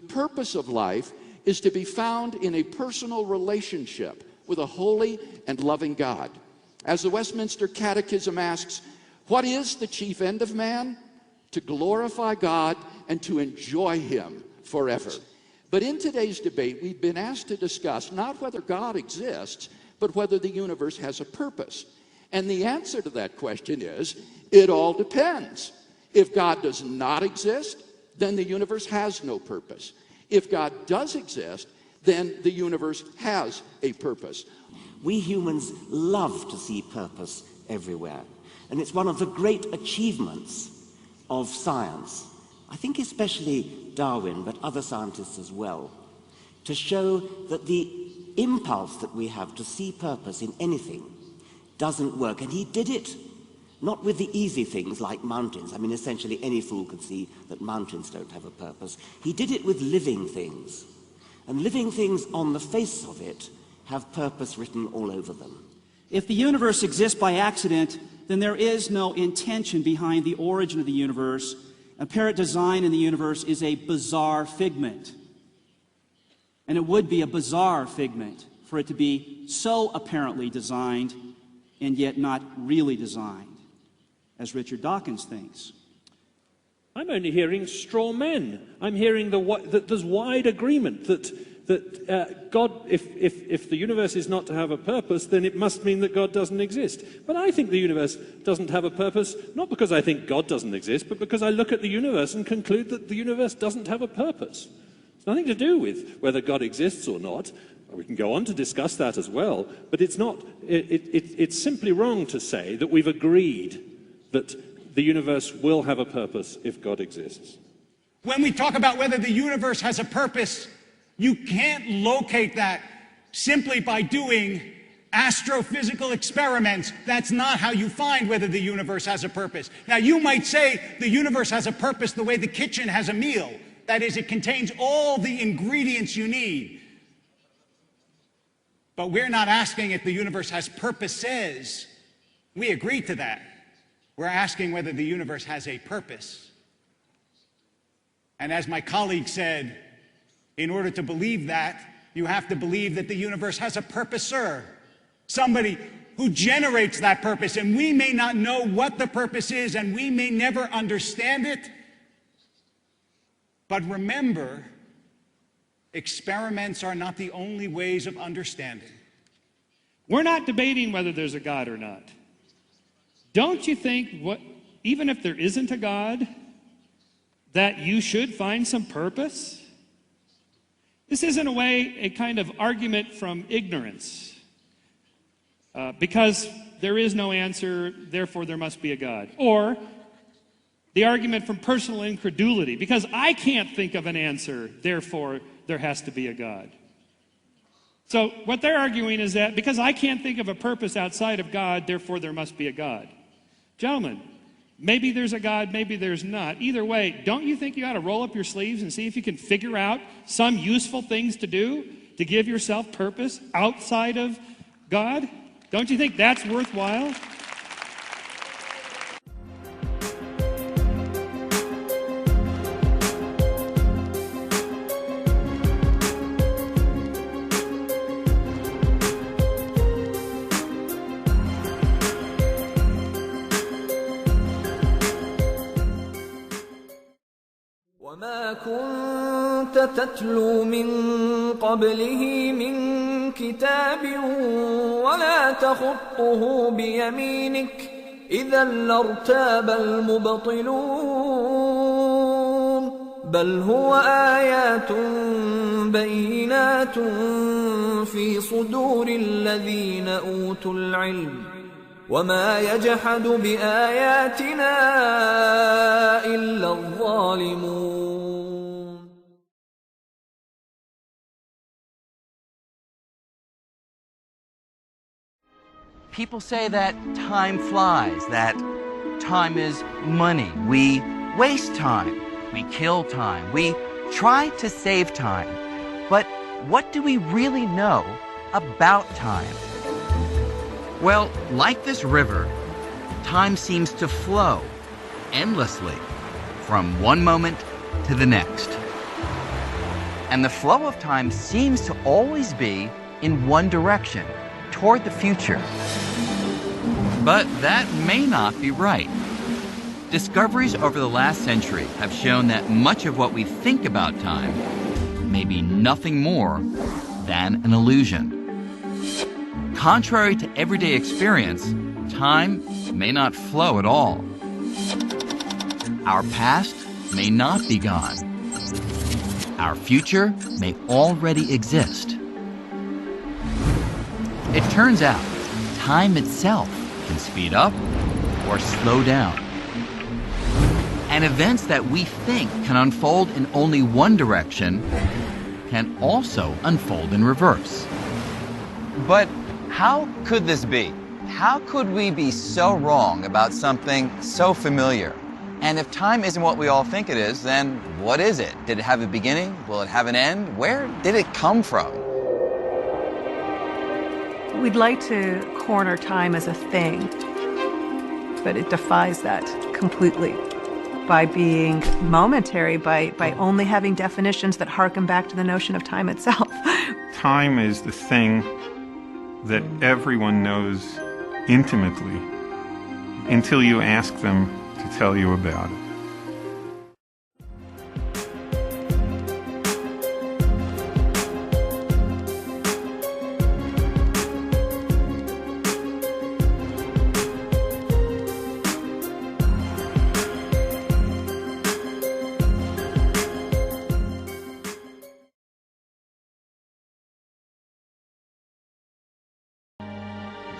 purpose of life is to be found in a personal relationship with a holy and loving God. As the Westminster Catechism asks, what is the chief end of man? To glorify God and to enjoy Him forever. But in today's debate, we've been asked to discuss not whether God exists, but whether the universe has a purpose. And the answer to that question is, it all depends. If God does not exist, then the universe has no purpose. If God does exist, then the universe has a purpose. We humans love to see purpose everywhere. And it's one of the great achievements of science, I think especially Darwin, but other scientists as well, to show that the impulse that we have to see purpose in anything doesn't work. And he did it not with the easy things like mountains. I mean, essentially any fool could see that mountains don't have a purpose. He did it with living things. And living things on the face of it have purpose written all over them. If the universe exists by accident, then there is no intention behind the origin of the universe. Apparent design in the universe is a bizarre figment. And it would be a bizarre figment for it to be so apparently designed and yet not really designed, as Richard Dawkins thinks. I'm only hearing straw men. I'm hearing that there's wide agreement that God, if the universe is not to have a purpose, then it must mean that God doesn't exist. But I think the universe doesn't have a purpose, not because I think God doesn't exist, but because I look at the universe and conclude that the universe doesn't have a purpose. It's nothing to do with whether God exists or not. We can go on to discuss that as well, but it's not. It's simply wrong to say that we've agreed that the universe will have a purpose if God exists. When we talk about whether the universe has a purpose, you can't locate that simply by doing astrophysical experiments. That's not how you find whether the universe has a purpose. Now, you might say the universe has a purpose the way the kitchen has a meal. That is, it contains all the ingredients you need. But we're not asking if the universe has purposes. We agree to that. We're asking whether the universe has a purpose. And as my colleague said, in order to believe that, you have to believe that the universe has a purposer, somebody who generates that purpose. And we may not know what the purpose is, and we may never understand it. But remember, experiments are not the only ways of understanding. We're not debating whether there's a God or not. Don't you think, even if there isn't a God, that you should find some purpose? This is, in a way, a kind of argument from ignorance. Because there is no answer, therefore there must be a God. Or the argument from personal incredulity. Because I can't think of an answer, therefore there has to be a God. So what they're arguing is that because I can't think of a purpose outside of God, therefore there must be a God. Gentlemen, maybe there's a God, maybe there's not. Either way, don't you think you ought to roll up your sleeves and see if you can figure out some useful things to do to give yourself purpose outside of God? Don't you think that's worthwhile? وما كنت تتلو من قبله من كتاب ولا تخطه بيمينك إذا لارتاب المبطلون بل هو آيات بينات في صدور الذين أوتوا العلم وما يجحد بآياتنا إلا الظالمون. People say that time flies, that time is money. We waste time, we kill time, we try to save time. But what do we really know about time? Well, like this river, time seems to flow endlessly from one moment to the next. And the flow of time seems to always be in one direction, toward the future. But that may not be right. Discoveries over the last century have shown that much of what we think about time may be nothing more than an illusion. Contrary to everyday experience, time may not flow at all. Our past may not be gone. Our future may already exist. It turns out, time itself can speed up or slow down. And events that we think can unfold in only one direction can also unfold in reverse. But how could this be? How could we be so wrong about something so familiar? And if time isn't what we all think it is, then what is it? Did it have a beginning? Will it have an end? Where did it come from? We'd like to corner time as a thing, but it defies that completely by being momentary, by only having definitions that harken back to the notion of time itself. Time is the thing that everyone knows intimately until you ask them to tell you about it.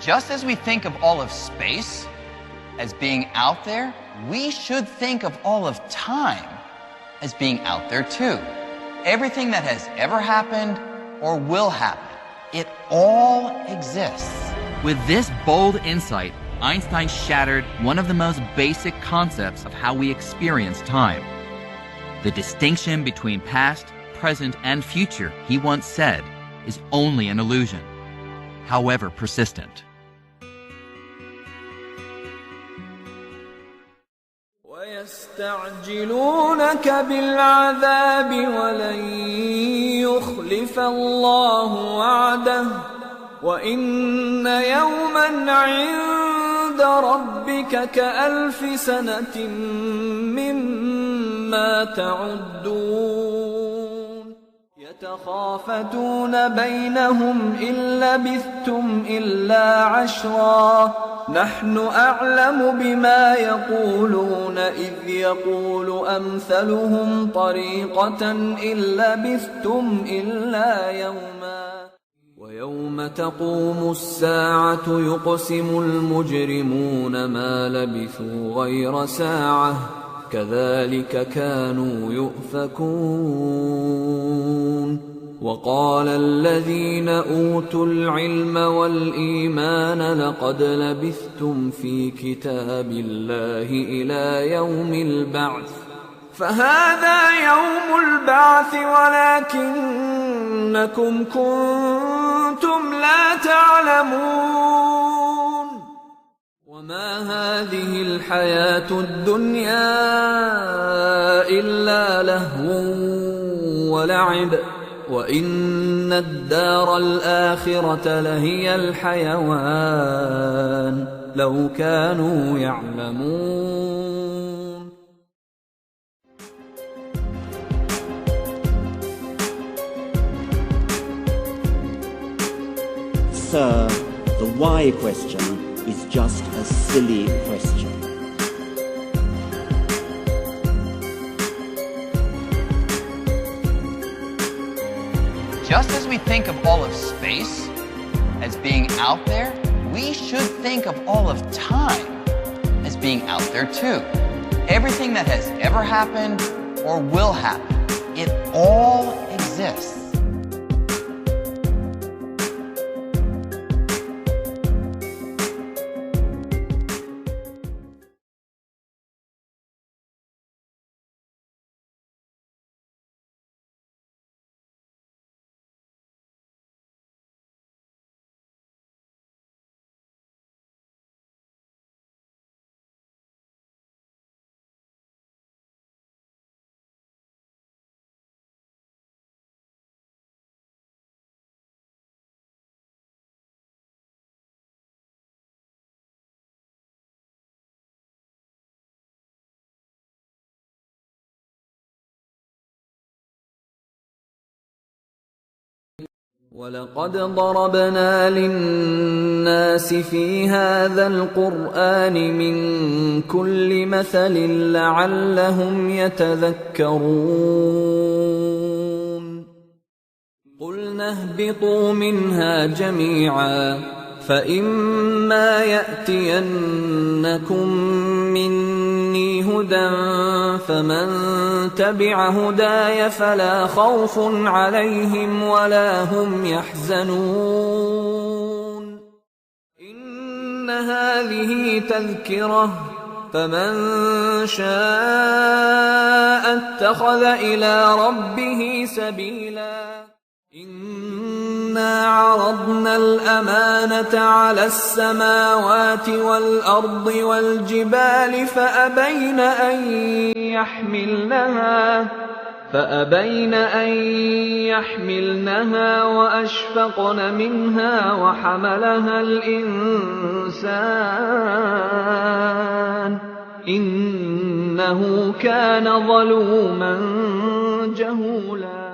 Just as we think of all of space as being out there, we should think of all of time as being out there too. Everything that has ever happened or will happen, it all exists. With this bold insight, Einstein shattered one of the most basic concepts of how we experience time. The distinction between past, present, and future, he once said, is only an illusion, however persistent. ويستعجلونك بالعذاب ولن يخلف الله وعده وإن يوما عند ربك كألف سنة مما تعدون يتخافتون بينهم إن لبثتم إلا عشرا نحن أعلم بما يقولون إذ يقول أمثلهم طريقة إن لبثتم إلا يوما ويوم تقوم الساعة يقسم المجرمون ما لبثوا غير ساعة كذلك كانوا يؤفكون وقال الذين أوتوا العلم والإيمان لقد لبثتم في كتاب الله إلى يوم البعث فهذا يوم البعث ولكنكم كنتم لا تعلمون وما هذه الحياة الدنيا إلا لهو ولعب وإن الدار الآخرة لهي الحيوان لو كانوا يعلمون. Sir, the why question is just a silly question. Just as we think of all of space as being out there, we should think of all of time as being out there too. Everything that has ever happened or will happen, it all exists. ولقد ضربنا للناس في هذا القرآن من كل مثل لعلهم يتذكرون قلنا اهبطوا منها جميعا فإما يأتينكم مني هدى فمن تبع هداي فلا خوف عليهم ولا هم يحزنون إن هذه تذكرة فمن شاء اتخذ إلى ربه سبيلا إنا عرضنا الأمانة على السماوات والأرض والجبال فأبين أن يحملنها وأشفقن منها وحملها الإنسان إنه كان ظلوما جهولا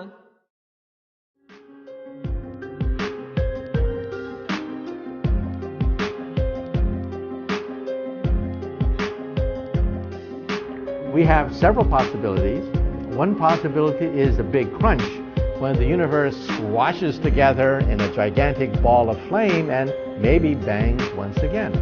We have several possibilities. One possibility is a big crunch, when the universe squashes together in a gigantic ball of flame and maybe bangs once again.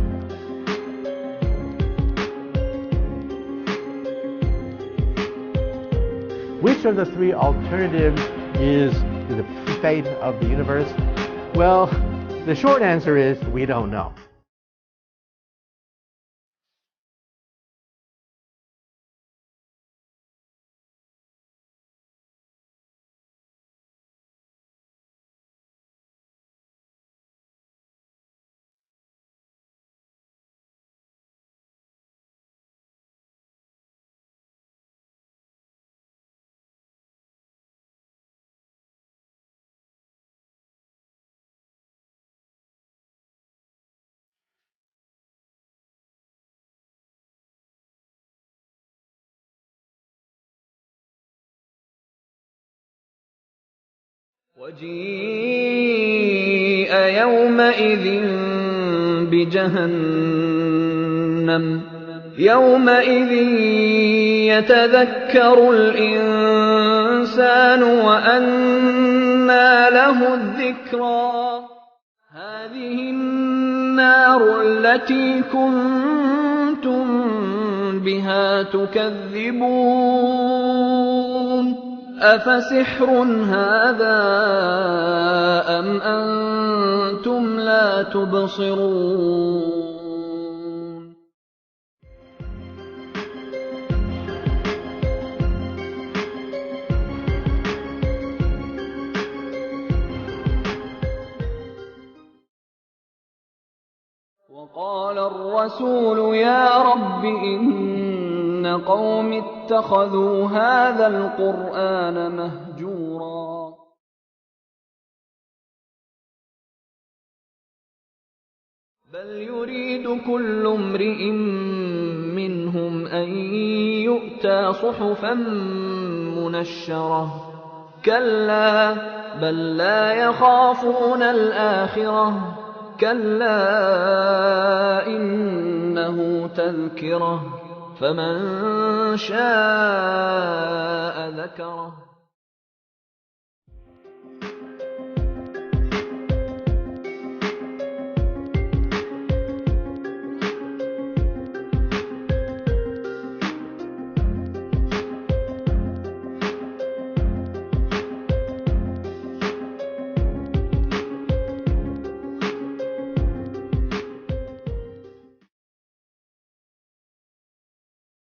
Which of the three alternatives is the fate of the universe? Well, the short answer is we don't know. وجيء يومئذ بجهنم يومئذ يتذكر الإنسان وأنى له الذكرى هذه النار التي كنتم بها تكذبون أفسحر هذا أم أنتم لا تبصرون وقال الرسول يا رب إن قوم اتخذوا هذا القرآن مهجورا بل يريد كل امرئ منهم أن يؤتى صحفا منشرة كلا بل لا يخافون الآخرة كلا إنه تذكرة فمن شاء ذكره